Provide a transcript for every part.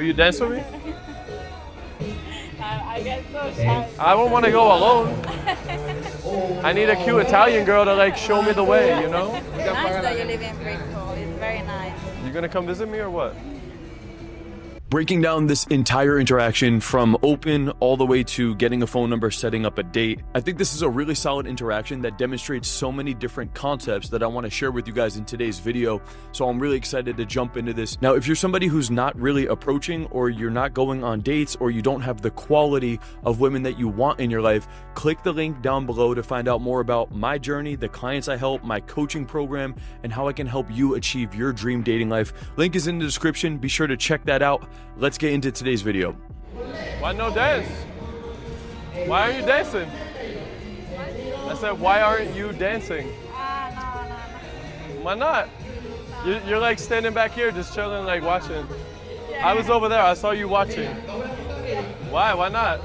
Will you dance with me? I get so shy. I don't want to go alone. I need a cute Italian girl to like show me the way, you know? It's nice that you live in Playful. It's very nice. You gonna come visit me or what? Breaking down this entire interaction from open all the way to getting a phone number, setting up a date. I think this is a really solid interaction that demonstrates so many different concepts that I want to share with you guys in today's video. So I'm really excited to jump into this. Now, if you're somebody who's not really approaching, or you're not going on dates, or you don't have the quality of women that you want in your life, click the link down below to find out more about my journey, the clients I help, my coaching program, and how I can help you achieve your dream dating life. Link is in the description. Be sure to check that out. Let's get into today's video. Why no dance? Why aren't you dancing? I said, why aren't you dancing? No. Why not? You're like standing back here just chilling, like watching. I was over there, I saw you watching. Why not?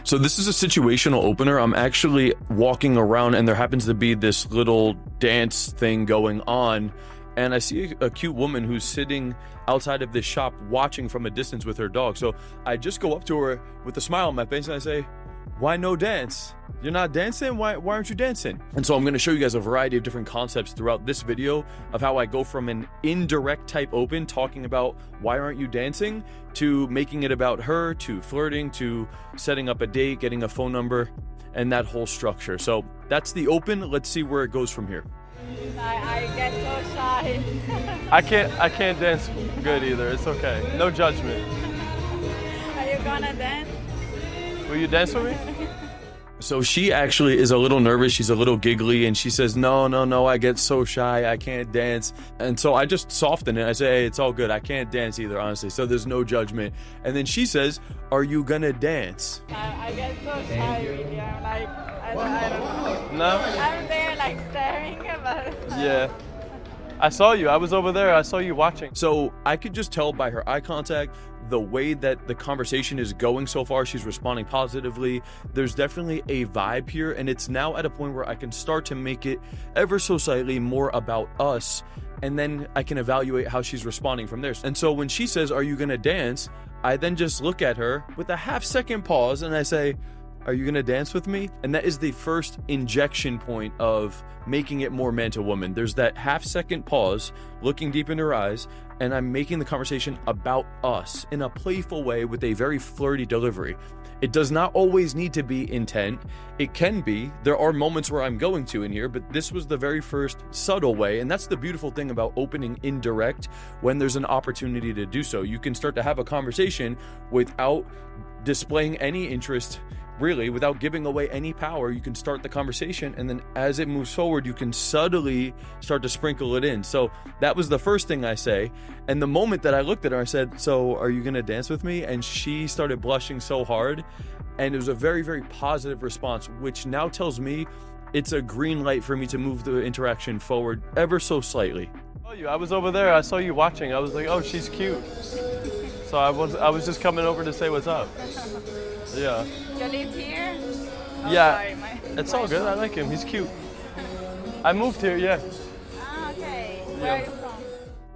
So this is a situational opener. I'm actually walking around and there happens to be this little dance thing going on. And I see a cute woman who's sitting outside of this shop watching from a distance with her dog. So I just go up to her with a smile on my face and I say, why no dance? You're not dancing? Why aren't you dancing? And so I'm going to show you guys a variety of different concepts throughout this video of how I go from an indirect type open, talking about why aren't you dancing, to making it about her, to flirting, to setting up a date, getting a phone number, and that whole structure. So that's the open. Let's see where it goes from here. I get so shy. I can't dance good either. It's okay. No judgment. Are you gonna dance? Will you dance with me? So she actually is a little nervous. She's a little giggly and she says, no, I get so shy. I can't dance. And so I just soften it. I say, hey, it's all good. I can't dance either, honestly. So there's no judgment. And then she says, are you gonna dance? I get so shy, really. I'm like, I don't know. No? I'm there like staring, but... Yeah. I saw you. I was over there. I saw you watching. So I could just tell by her eye contact, the way that the conversation is going so far, she's responding positively. There's definitely a vibe here, and it's now at a point where I can start to make it ever so slightly more about us, and then I can evaluate how she's responding from there. And so when she says, are you gonna dance? I then just look at her with a half-second pause and I say, are you gonna dance with me? And that is the first injection point of making it more man to woman. There's that half-second pause, looking deep into her eyes, and I'm making the conversation about us in a playful way with a very flirty delivery. It does not always need to be intent. It can be. There are moments where I'm going to in here, but this was the very first subtle way. And that's the beautiful thing about opening indirect when there's an opportunity to do so. You can start to have a conversation without displaying any interest, really, without giving away any power. You can start the conversation, and then as it moves forward, you can subtly start to sprinkle it in. So that was the first thing I say. And the moment that I looked at her, I said, so are you gonna dance with me? And she started blushing so hard, and it was a very, very positive response, which now tells me it's a green light for me to move the interaction forward ever so slightly. I was over there. I saw you watching. I was like, oh, she's cute. So I was just coming over to say what's up. Yeah. You live here? Oh, Yeah. sorry, It's all good. I like him. He's cute. I moved here, yeah. Okay. Where are you from?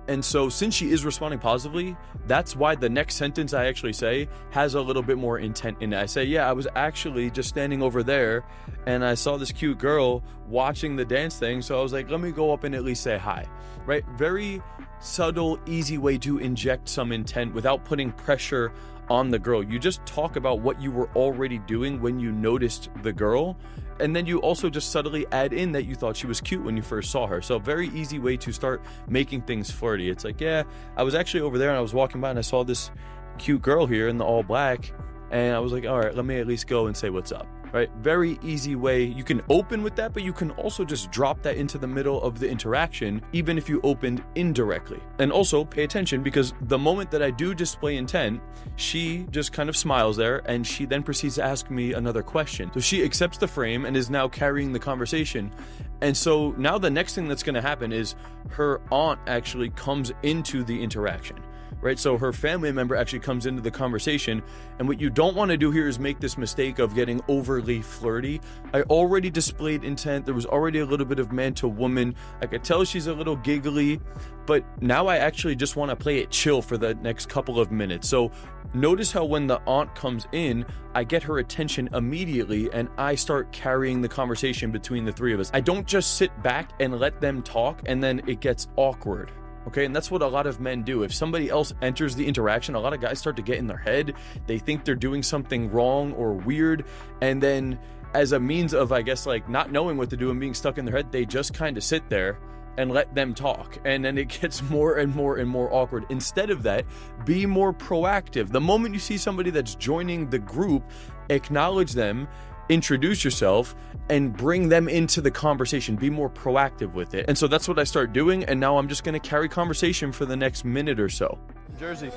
And so since she is responding positively, that's why the next sentence I actually say has a little bit more intent in it. I say, yeah, I was actually just standing over there and I saw this cute girl watching the dance thing. So I was like, let me go up and at least say hi, right? Very subtle, easy way to inject some intent without putting pressure on the girl. You just talk about what you were already doing when you noticed the girl, and then you also just subtly add in that you thought she was cute when you first saw her. So very easy way to start making things flirty. It's like, yeah, I was actually over there and I was walking by and I saw this cute girl here in the all black, and I was like, all right, let me at least go and say what's up. Right? Very easy way. You can open with that, but you can also just drop that into the middle of the interaction, even if you opened indirectly. And also pay attention, because the moment that I do display intent, she just kind of smiles there, and she then proceeds to ask me another question. So she accepts the frame and is now carrying the conversation. And so now the next thing that's going to happen is her aunt actually comes into the interaction. right? So her family member actually comes into the conversation, and what you don't want to do here is make this mistake of getting overly flirty. I already displayed intent. There was already a little bit of man to woman. I could tell she's a little giggly, but now I actually just want to play it chill for the next couple of minutes. So notice how when the aunt comes in, I get her attention immediately and I start carrying the conversation between the three of us. I don't just sit back and let them talk and then it gets awkward. Okay, and that's what a lot of men do. If somebody else enters the interaction, a lot of guys start to get in their head. They think they're doing something wrong or weird, and then as a means of, I guess, like not knowing what to do and being stuck in their head, they just kind of sit there and let them talk, and then it gets more and more and more awkward. Instead of that, be more proactive. The moment you see somebody that's joining the group, acknowledge them, introduce yourself, and bring them into the conversation. Be more proactive with it. And so that's what I start doing, and now I'm just going to carry conversation for the next minute or so. Jersey.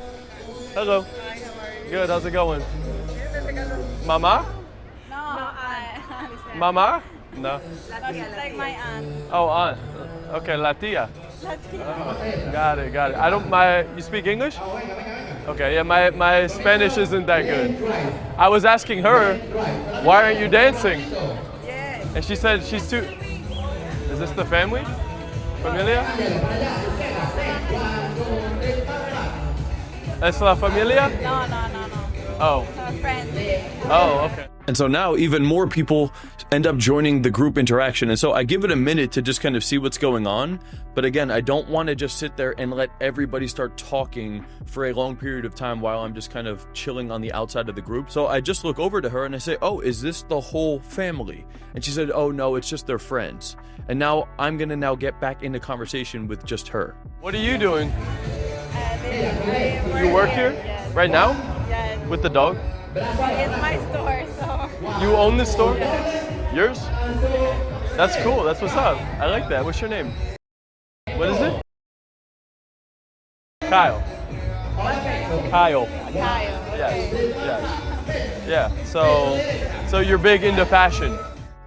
Hello. Hi, how are you? Good, how's it going? Mama? No, I Mama? No. She's like my aunt. Oh, aunt. Okay, la tia. Got it. You speak English? Okay, yeah, my Spanish isn't that good. I was asking her, why aren't you dancing? Yes. And she said she's too. Is this the family? Familia? Es la familia? No. Oh. Her friend. Oh, okay. And so now even more people end up joining the group interaction. And so I give it a minute to just kind of see what's going on. But again, I don't want to just sit there and let everybody start talking for a long period of time while I'm just kind of chilling on the outside of the group. So I just look over to her and I say, oh, is this the whole family? And she said, oh, no, it's just their friends. And now I'm going to now get back into conversation with just her. What are you doing? They You work here? Yes. Right now? Yes. With the dog? It's my store, so. You own this store? Yes. Yours? That's cool. That's what's up. I like that. What's your name? What is it? Kyle. Kyle. Kyle. Yes. Yeah. So you're big into fashion.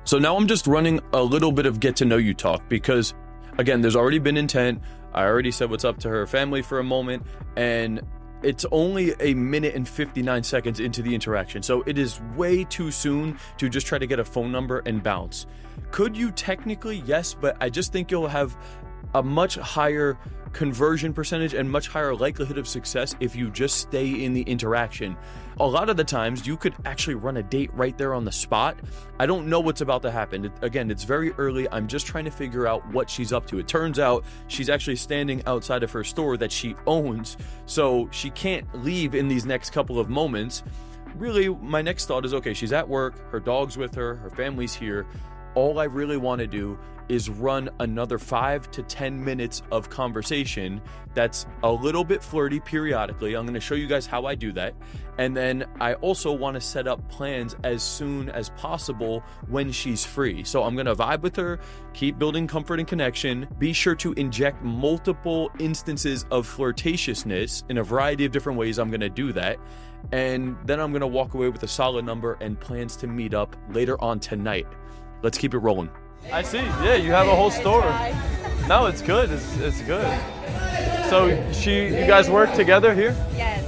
So now I'm just running a little bit of get to know you talk because, again, there's already been intent. I already said what's up to her family for a moment, and it's only a minute and 59 seconds into the interaction. So it is way too soon to just try to get a phone number and bounce. Could you technically? Yes, but I just think you'll have a much higher conversion percentage and much higher likelihood of success if you just stay in the interaction. A lot of the times you could actually run a date right there on the spot. I don't know what's about to happen. Again, it's very early. I'm just trying to figure out what she's up to. It turns out she's actually standing outside of her store that she owns, so she can't leave in these next couple of moments. Really, my next thought is, okay, she's at work, her dog's with her family's here. All I really want to do is run another 5 to 10 minutes of conversation that's a little bit flirty periodically. I'm going to show you guys how I do that. And then I also want to set up plans as soon as possible when she's free. So I'm going to vibe with her, keep building comfort and connection, be sure to inject multiple instances of flirtatiousness in a variety of different ways. I'm going to do that. And then I'm going to walk away with a solid number and plans to meet up later on tonight. Let's keep it rolling. I see. Yeah, you have a whole store. No, it's good. It's good. So you guys work together here? Yes.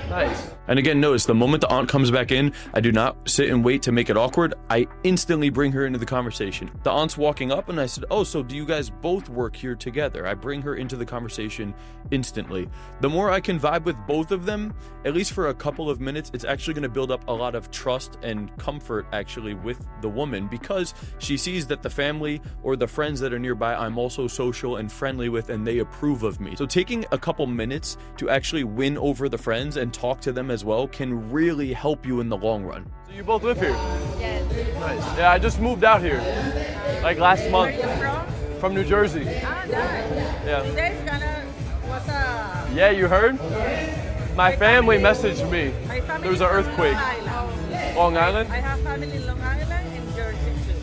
Nice. And again, notice the moment the aunt comes back in, I do not sit and wait to make it awkward. I instantly bring her into the conversation. The aunt's walking up and I said, oh, so do you guys both work here together? I bring her into the conversation instantly. The more I can vibe with both of them, at least for a couple of minutes, it's actually going to build up a lot of trust and comfort actually with the woman, because she sees that the family or the friends that are nearby I'm also social and friendly with, and they approve of me. So taking a couple minutes to actually win over the friends and talk to them as well can really help you in the long run. So you both live here? Yes. Nice. Yeah, I just moved out here like last month. Where you from? From New Jersey. Ah, nice. Yeah. Today's gonna was a. Yeah, you heard? My family messaged me. My family There was an is from earthquake. Long Island. Long Island? I have family in Long Island and Jersey too.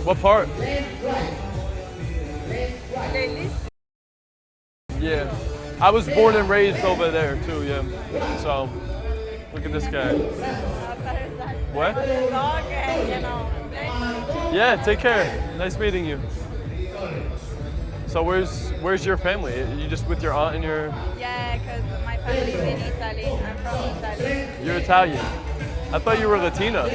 What part? Lately, Yeah. I was born and raised over there too, yeah. So, look at this guy. What? dog and Yeah, take care. Nice meeting you. So where's your family? You just with your aunt and your... Yeah, because Italian. I thought you were Latina. No,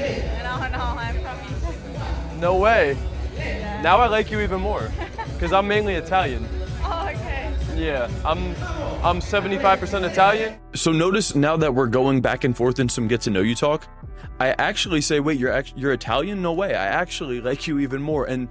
I'm from Italy. No way. Yeah. Now I like you even more, because I'm mainly Italian. Oh, okay. Yeah, I'm 75% Italian. So notice now that we're going back and forth in some get to know you talk, I actually say, wait, you're Italian? No way. I actually like you even more. And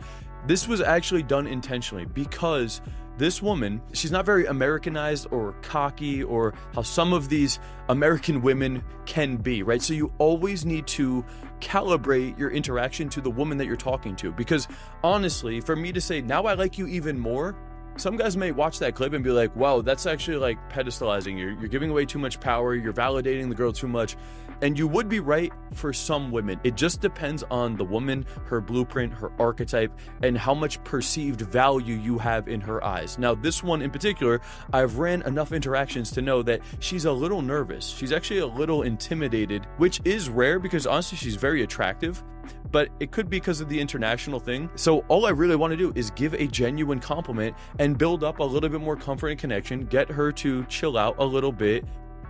this was actually done intentionally because this woman, she's not very Americanized or cocky or how some of these American women can be, right? So you always need to calibrate your interaction to the woman that you're talking to. Because honestly, for me to say, now I like you even more, some guys may watch that clip and be like, wow, that's actually like pedestalizing. You're giving away too much power. You're validating the girl too much. And you would be right for some women. It just depends on the woman, her blueprint, her archetype, and how much perceived value you have in her eyes. Now, this one in particular, I've ran enough interactions to know that she's a little nervous. She's actually a little intimidated, which is rare because honestly, she's very attractive. But it could be because of the international thing. So all I really want to do is give a genuine compliment and build up a little bit more comfort and connection, get her to chill out a little bit,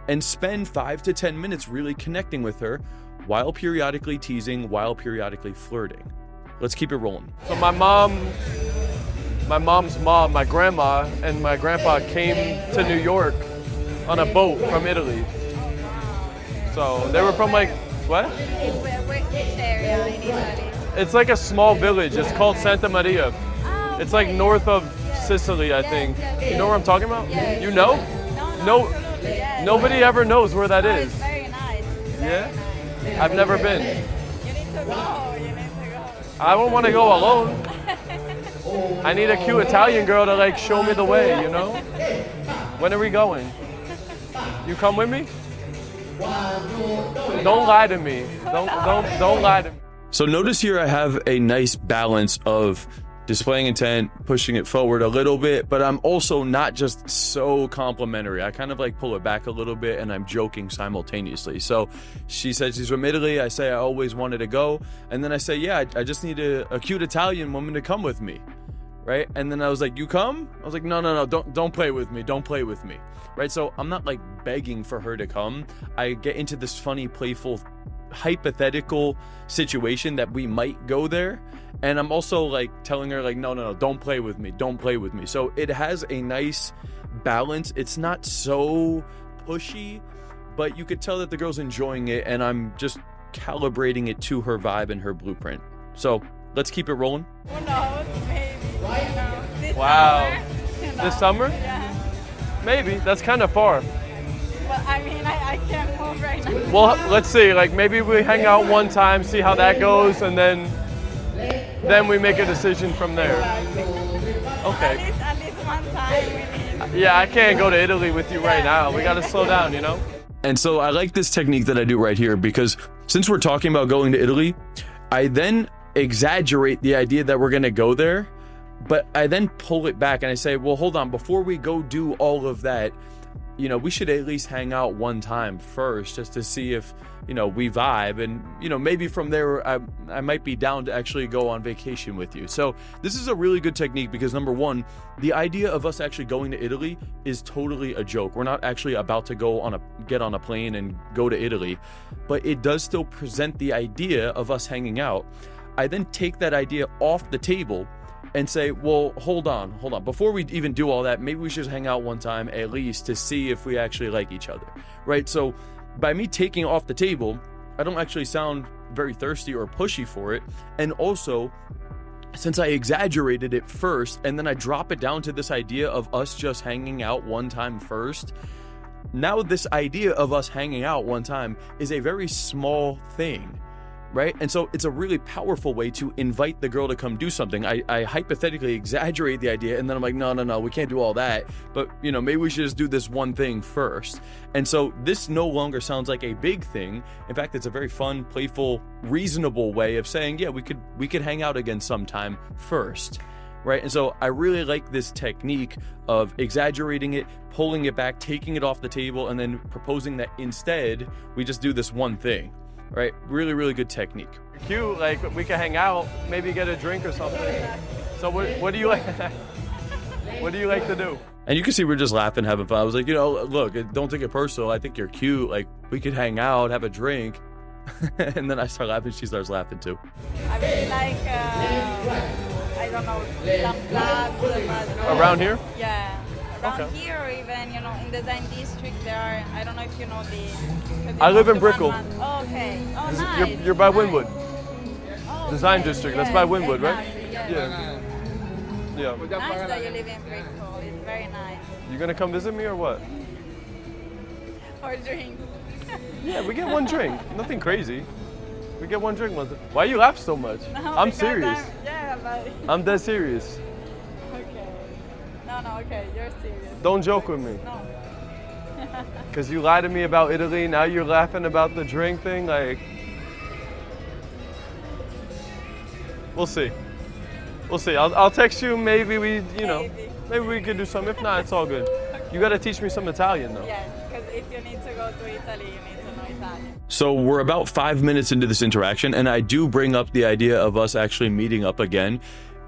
and spend 5 to 10 minutes really connecting with her while periodically teasing, while periodically flirting. Let's keep it rolling. So my mom's mom, my grandma, and my grandpa came to New York on a boat from Italy. So they were from like, what? Which area in Italy? It's like a small village. It's called Santa Maria. Oh, It's like okay. north of Sicily, I Yes, think. yes. You know where I'm talking about? Yes. You know? No, No. absolutely, yes. Nobody ever knows where that Oh, is. it's very nice. Very Yeah? nice. I've never been. You need to go. You need to go. I don't want to go alone. I need a cute Italian girl to like show me the way, you know? When are we going? You come with me? Don't lie to me. Don't lie to me. So notice here I have a nice balance of displaying intent, pushing it forward a little bit, but I'm also not just so complimentary. I kind of like pull it back a little bit and I'm joking simultaneously. So she said she's from Italy. I say I always wanted to go. And then I say, yeah, I just need a cute Italian woman to come with me. Right? And then I was like, you come? I was like, no, don't play with me. Don't play with me. Right? So I'm not like begging for her to come. I get into this funny, playful, hypothetical situation that we might go there. And I'm also like telling her like, no, don't play with me. Don't play with me. So it has a nice balance. It's not so pushy, but you could tell that the girl's enjoying it and I'm just calibrating it to her vibe and her blueprint. So let's keep it rolling. Who knows? Maybe. You know, this Wow. summer. You know. This summer? Yeah. Maybe. That's kind of far. But I mean, I can't move right now. Well, let's see. Like maybe we hang out one time, see how that goes, and then we make a decision from there. Okay. At least one time we need. Yeah, I can't go to Italy with you right now. We got to slow down, you know? And so I like this technique that I do right here because since we're talking about going to Italy, I then exaggerate the idea that we're going to go there, but I then pull it back and I say, well, hold on, before we go do all of that, you know, we should at least hang out one time first just to see if, you know, we vibe. And, you know, maybe from there, I might be down to actually go on vacation with you. So this is a really good technique because number one, the idea of us actually going to Italy is totally a joke. We're not actually about to get on a plane and go to Italy, but it does still present the idea of us hanging out. I then take that idea off the table and say, well, hold on. Before we even do all that, maybe we should hang out one time at least to see if we actually like each other, right? So by me taking off the table, I don't actually sound very thirsty or pushy for it. And also, since I exaggerated it first and then I drop it down to this idea of us just hanging out one time first, now this idea of us hanging out one time is a very small thing. Right? And so it's a really powerful way to invite the girl to come do something. I hypothetically exaggerate the idea and then I'm like, no, we can't do all that. But, you know, maybe we should just do this one thing first. And so this no longer sounds like a big thing. In fact, it's a very fun, playful, reasonable way of saying, yeah, we could hang out again sometime first. Right? And so I really like this technique of exaggerating it, pulling it back, taking it off the table, and then proposing that instead we just do this one thing. Right? Really, really good technique. Cute, like we can hang out, maybe get a drink or something. So what do you like? What do you like to do? And you can see we're just laughing, having fun. I was like, you know, look, don't take it personal. I think you're cute. Like, we could hang out, have a drink. And then I start laughing. She starts laughing too. I really like, I don't know, some clubs. Around here? Yeah. Around Okay. here, or even, you know, in the Design District, there are, I don't know if you know the... I live in Brickell. Oh, okay. Oh, nice. You're by Wynwood. Oh, Design okay. District. That's Yes, by Wynwood, right? exactly, yes. Yeah. Nice that you live in Brickell. It's very nice. You gonna come visit me or what? For drinks. Yeah, we get one drink. Nothing crazy. We get one drink once. Why you laugh so much? No, I'm because serious. Yeah, but... I'm dead serious. Okay. No, okay, you're serious. Don't joke with me. No. Cause you lied to me about Italy. Now you're laughing about the drink thing. Like, we'll see. We'll see. I'll text you. Maybe we, you know, maybe we could do something. If not, it's all good. You gotta teach me some Italian though. Yes, because if you need to go to Italy, you need to know Italian. So we're about 5 minutes into this interaction, and I do bring up the idea of us actually meeting up again.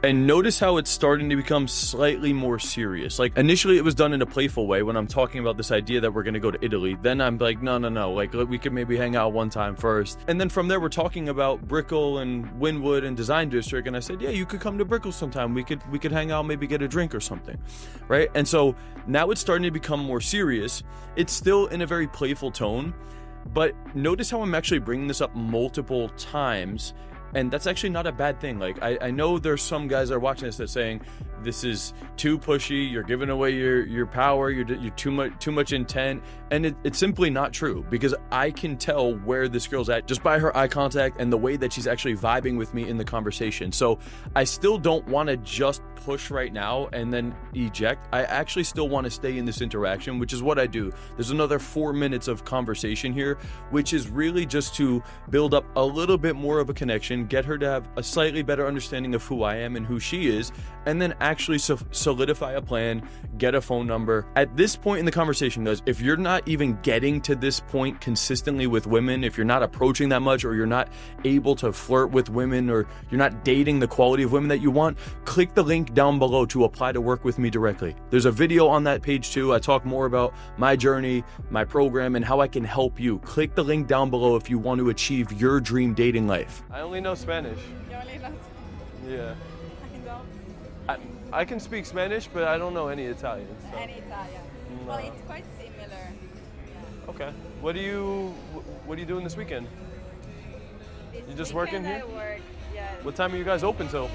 And notice how it's starting to become slightly more serious. Like, initially it was done in a playful way when I'm talking about this idea that we're gonna go to Italy. Then I'm like, no. Like, we could maybe hang out one time first. And then from there, we're talking about Brickell and Wynwood and Design District. And I said, yeah, you could come to Brickell sometime. We could hang out, maybe get a drink or something, right? And so now it's starting to become more serious. It's still in a very playful tone, but notice how I'm actually bringing this up multiple times. And that's actually not a bad thing. Like, I know there's some guys that are watching this that's saying this is too pushy, you're giving away your power, you're too much intent, and it's simply not true, because I can tell where this girl's at just by her eye contact and the way that she's actually vibing with me in the conversation. So I still don't want to just push right now and then eject. I actually still want to stay in this interaction, which is what I do. There's another 4 minutes of conversation here, which is really just to build up a little bit more of a connection, get her to have a slightly better understanding of who I am and who she is, and then actually solidify a plan, get a phone number. At this point in the conversation, guys, if you're not even getting to this point consistently with women, if you're not approaching that much, or you're not able to flirt with women, or you're not dating the quality of women that you want, click the link down below to apply to work with me directly. There's a video on that page too. I talk more about my journey, my program, and how I can help you. Click the link down below if you want to achieve your dream dating life. I only know Spanish. You only know... Yeah. I don't... I can speak Spanish, but I don't know any Italian. So. Any Italian. No. Well, it's quite similar. Yeah. Okay. What are you doing this weekend? This You just weekend working here? I work, yeah. What time are you guys open till?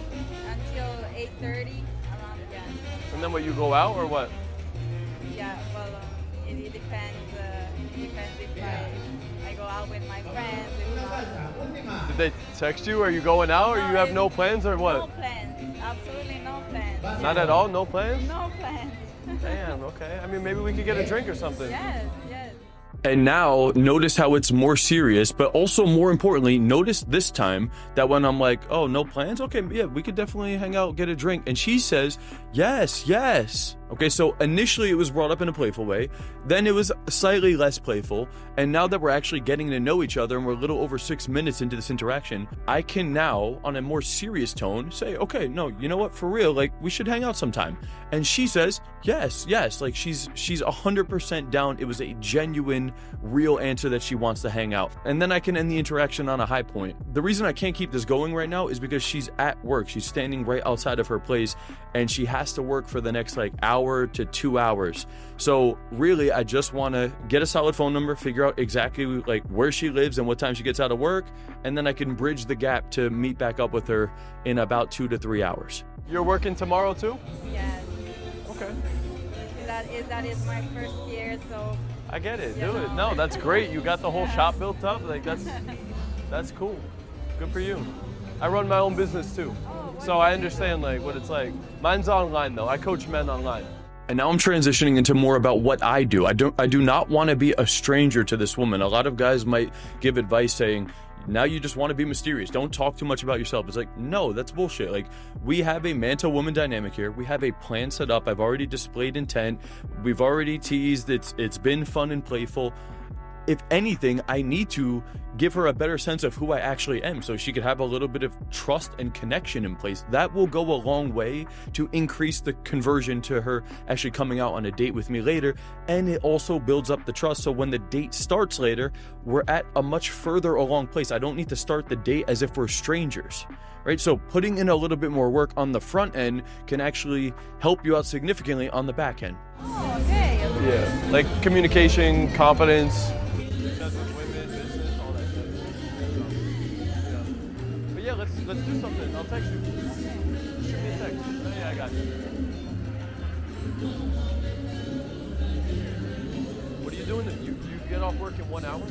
Until 8:30, around, yeah. And then what, you go out or what? Yeah, well, it depends. It depends if I go out with my friends. If not. Did they text you? Are you going out, or you have no plans, or what? No plans. Absolutely no plans. Not at all? No plans? No plans. Damn, okay. I mean, maybe we could get a drink or something. Yes. And now notice how it's more serious, but also more importantly, notice this time that when I'm like, oh, no plans? Okay, yeah, we could definitely hang out, get a drink. And she says, yes. Okay, so initially it was brought up in a playful way, then it was slightly less playful, and now that we're actually getting to know each other and we're a little over 6 minutes into this interaction, I can now, on a more serious tone, say, okay, no, you know what, for real, like, we should hang out sometime. And she says, yes, like, she's 100% down. It was a genuine, real answer that she wants to hang out. And then I can end the interaction on a high point. The reason I can't keep this going right now is because she's at work. She's standing right outside of her place, and she has to work for the next, like, hour to 2 hours. So really, I just want to get a solid phone number, figure out exactly like where she lives and what time she gets out of work, and then I can bridge the gap to meet back up with her in about 2 to 3 hours. You're working tomorrow too? Yes. Okay. That is my first year, so... I get it. Do it. No, that's great. You got the whole shop built up. Like, that's cool. Good for you. I run my own business too. So I understand like what it's like. Mine's online though. I coach men online. And now I'm transitioning into more about what I do. I do not want to be a stranger to this woman. A lot of guys might give advice saying, now you just want to be mysterious. Don't talk too much about yourself. It's like, no, that's bullshit. Like, we have a man to woman dynamic here. We have a plan set up. I've already displayed intent. We've already teased. It's been fun and playful. if anything, I need to give her a better sense of who I actually am so she could have a little bit of trust and connection in place. That will go a long way to increase the conversion to her actually coming out on a date with me later. And it also builds up the trust. So when the date starts later, we're at a much further along place. I don't need to start the date as if we're strangers, right? So putting in a little bit more work on the front end can actually help you out significantly on the back end. Oh, okay. Yeah, like communication, confidence. Women, business, all that stuff. Yeah. But yeah, let's do something. I'll text you. Shoot me a text. Oh, yeah, I got you. What are you doing? You get off work in 1 hour?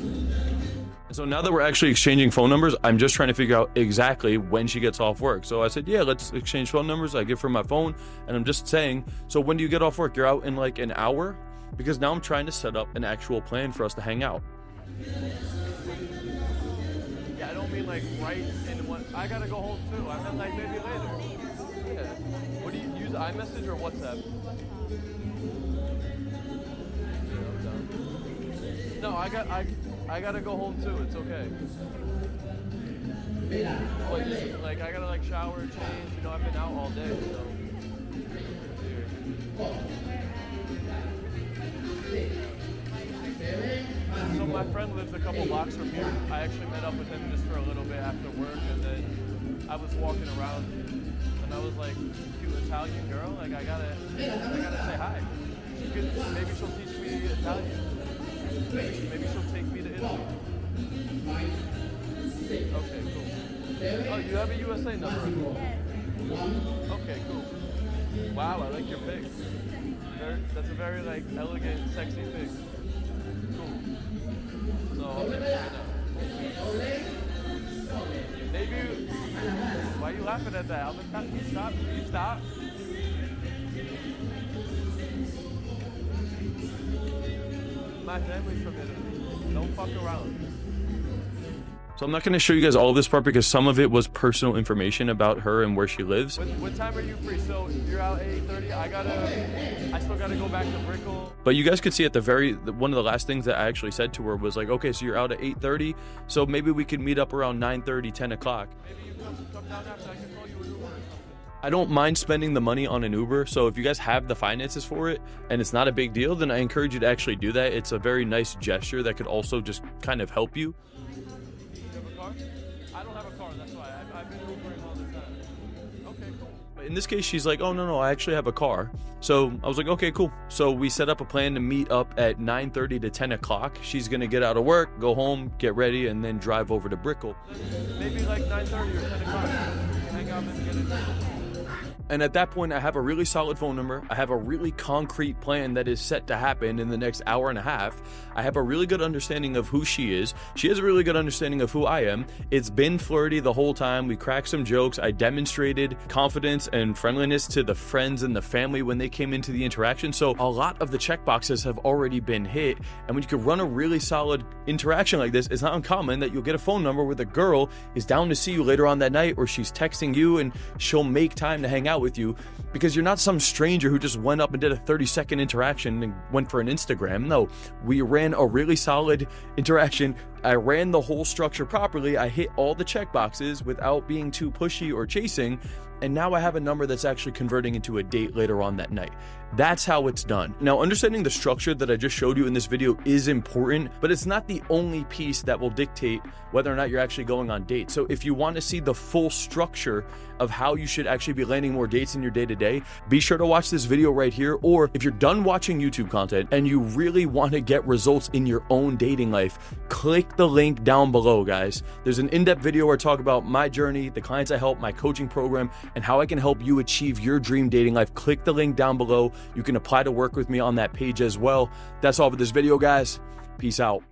So now that we're actually exchanging phone numbers, I'm just trying to figure out exactly when she gets off work. So I said, yeah, let's exchange phone numbers. I give her my phone and I'm just saying, so when do you get off work? You're out in like an hour? Because now I'm trying to set up an actual plan for us to hang out. Yeah, I don't mean like right in one. I gotta go home too. I meant like maybe later. Yeah. What do you use, iMessage or WhatsApp? No, I gotta go home too. It's okay. Like I gotta like shower, change. You know, I've been out all day, so. So my friend lives a couple blocks from here. I actually met up with him just for a little bit after work, and then I was walking around, and I was like, cute Italian girl. Like I gotta say hi. Maybe she'll teach me Italian. Maybe she'll take me to Italy. Okay, cool. Oh, you have a USA number? Okay, cool. Wow, I like your pic. That's a very like elegant, sexy pic. Cool. So I'll take it right now. Maybe. Why are you laughing at that? Stop. Can you stop? My family's from Italy. Don't fuck around. So I'm not going to show you guys all of this part because some of it was personal information about her and where she lives. What time are you free? So you're out at 8:30. I still gotta go back to Brickell. But you guys could see at one of the last things that I actually said to her was like, okay, so you're out at 8:30. So maybe we could meet up around 9:30, 10 o'clock. Maybe you come down after. I can call you an Uber or something. I don't mind spending the money on an Uber. So if you guys have the finances for it and it's not a big deal, then I encourage you to actually do that. It's a very nice gesture that could also just kind of help you. I don't have a car, that's why. I've been Ubering all the time. Okay, cool. In this case, she's like, oh, no, I actually have a car. So I was like, okay, cool. So we set up a plan to meet up at 9:30 to 10 o'clock. She's going to get out of work, go home, get ready, and then drive over to Brickell. Maybe like 9:30 or 10 o'clock. Hang out and get it. And at that point, I have a really solid phone number. I have a really concrete plan that is set to happen in the next hour and a half. I have a really good understanding of who she is. She has a really good understanding of who I am. It's been flirty the whole time. We cracked some jokes. I demonstrated confidence and friendliness to the friends and the family when they came into the interaction. So a lot of the checkboxes have already been hit. And when you can run a really solid interaction like this, it's not uncommon that you'll get a phone number where the girl is down to see you later on that night, or she's texting you and she'll make time to hang out with you, because you're not some stranger who just went up and did a 30-second interaction and went for an Instagram. No, we ran a really solid interaction. I ran the whole structure properly. I hit all the check boxes without being too pushy or chasing. And now I have a number that's actually converting into a date later on that night. That's how it's done. Now, understanding the structure that I just showed you in this video is important, but it's not the only piece that will dictate whether or not you're actually going on dates. So if you want to see the full structure of how you should actually be landing more dates in your day-to-day, be sure to watch this video right here. Or if you're done watching YouTube content and you really want to get results in your own dating life, click the link down below, guys. There's an in-depth video where I talk about my journey, the clients I help, my coaching program, and how I can help you achieve your dream dating life. Click the link down below. You can apply to work with me on that page as well. That's all for this video, guys. Peace out.